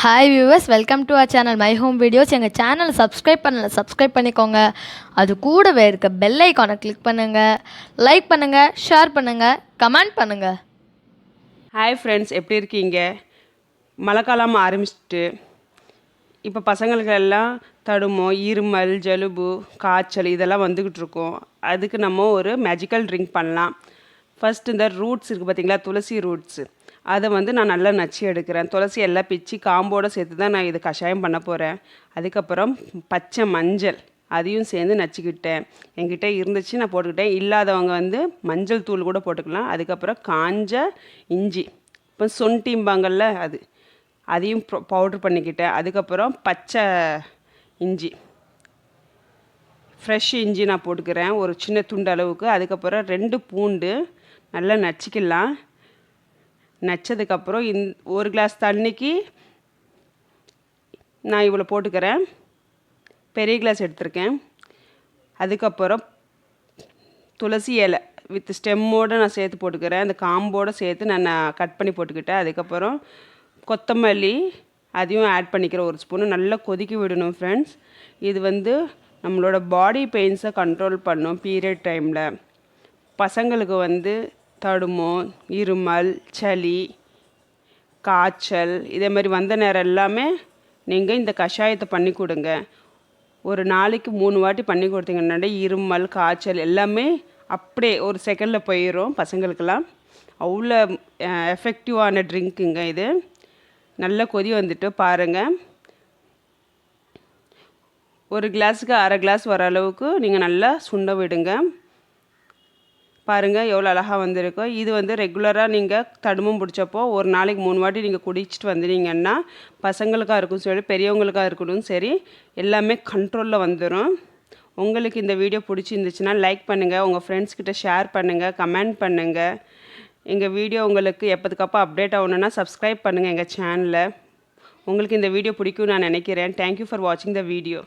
Hi viewers, welcome to our channel my home videos. எங்கள் சேனலை subscribe பண்ணிக்கோங்க. அது கூடவே இருக்க பெல் ஐக்கானை கிளிக் பண்ணுங்கள். லைக் பண்ணுங்கள், ஷேர் பண்ணுங்கள், கமெண்ட் பண்ணுங்கள். ஹாய் ஃப்ரெண்ட்ஸ், எப்படி இருக்கீங்க? மழை காலம் ஆரம்பிச்சிட்டு இப்போ பசங்களுக்கு எல்லாம் தடுமோ, இருமல், ஜலுபு, காய்ச்சல் இதெல்லாம் வந்துக்கிட்டு இருக்கோம். அதுக்கு நம்ம ஒரு மேஜிக்கல் ட்ரிங்க் பண்ணலாம். ஃபஸ்ட் இந்த ரூட்ஸ் இருக்குது பார்த்தீங்களா, துளசி ரூட்ஸு, அதை நான் நல்லா நச்சு எடுக்கிறேன். துளசி எல்லாம் பிச்சு காம்போடு சேர்த்து தான் நான் இது கஷாயம் பண்ண போகிறேன். அதுக்கப்புறம் பச்சை மஞ்சள் அதையும் சேர்ந்து நச்சுக்கிட்டேன். என்கிட்ட இருந்துச்சு நான் போட்டுக்கிட்டேன். இல்லாதவங்க மஞ்சள் தூள் கூட போட்டுக்கலாம். அதுக்கப்புறம் காஞ்ச இஞ்சி, இப்போ சொன்டிம்பாங்கள்ல அதையும் பவுட்ரு பண்ணிக்கிட்டேன். அதுக்கப்புறம் பச்சை இஞ்சி, ஃப்ரெஷ் இஞ்சி நான் போட்டுக்கிறேன் ஒரு சின்ன துண்டு அளவுக்கு. அதுக்கப்புறம் 2 பூண்டு நல்லா நச்சுக்கலாம். நச்சதுக்கப்புறம் ஒரு கிளாஸ் தண்ணிக்கு நான் இவ்வளோ போட்டுக்கிறேன். பெரிய கிளாஸ் எடுத்திருக்கேன். அதுக்கப்புறம் துளசி இலை வித் ஸ்டெம்மோடு நான் சேர்த்து போட்டுக்கிறேன். அந்த காம்போடு சேர்த்து நான் கட் பண்ணி போட்டுக்கிட்டேன். அதுக்கப்புறம் கொத்தமல்லி அதையும் ஆட் பண்ணிக்கிறேன் 1 ஸ்பூனு. நல்லா கொதிக்க விடணும் ஃப்ரெண்ட்ஸ். இது நம்மளோட பாடி பெயின்ஸை கண்ட்ரோல் பண்ணும். பீரியட் டைமில் பசங்களுக்கு தடுமோ, இருமல், சளி, காய்ச்சல் இதே மாதிரி வந்த நேரம் எல்லாமே நீங்கள் இந்த கஷாயத்தை பண்ணி கொடுங்க. ஒரு நாளைக்கு 3 வாட்டி பண்ணி கொடுத்தீங்கன்னா இருமல், காய்ச்சல் எல்லாமே அப்படியே ஒரு செகண்டில் போயிடும். பசங்களுக்கெல்லாம் அவ்வளோ எஃபெக்டிவான ட்ரிங்க்குங்க இது. நல்லா கொதி வந்துட்டு பாருங்கள். ஒரு கிளாஸுக்கு 1/2 கிளாஸ் வர அளவுக்கு நீங்கள் நல்லா சுண்ட விடுங்க. பாருங்கள் எவ்வளோ அழகாக வந்திருக்கோ. இது ரெகுலராக நீங்கள் தடுமம் பிடிச்சப்போ ஒரு நாளைக்கு 3 வாட்டி நீங்கள் குடிச்சிட்டு வந்துட்டீங்கன்னா பசங்களுக்காக இருக்கும் சரி, பெரியவங்களுக்காக இருக்கணும் சரி, எல்லாமே கண்ட்ரோலில் வந்துடும். உங்களுக்கு இந்த வீடியோ பிடிச்சிருந்துச்சுன்னா லைக் பண்ணுங்கள், உங்கள் ஃப்ரெண்ட்ஸ்கிட்ட ஷேர் பண்ணுங்கள், கமெண்ட் பண்ணுங்கள். எங்கள் வீடியோ உங்களுக்கு எப்போதுக்கப்போ அப்டேட் ஆகணுன்னா சப்ஸ்கிரைப் பண்ணுங்கள் எங்கள் சேனலை. உங்களுக்கு இந்த வீடியோ பிடிக்கும்னு நான் நினைக்கிறேன். தேங்க்யூ ஃபார் வாட்சிங் த வீடியோ.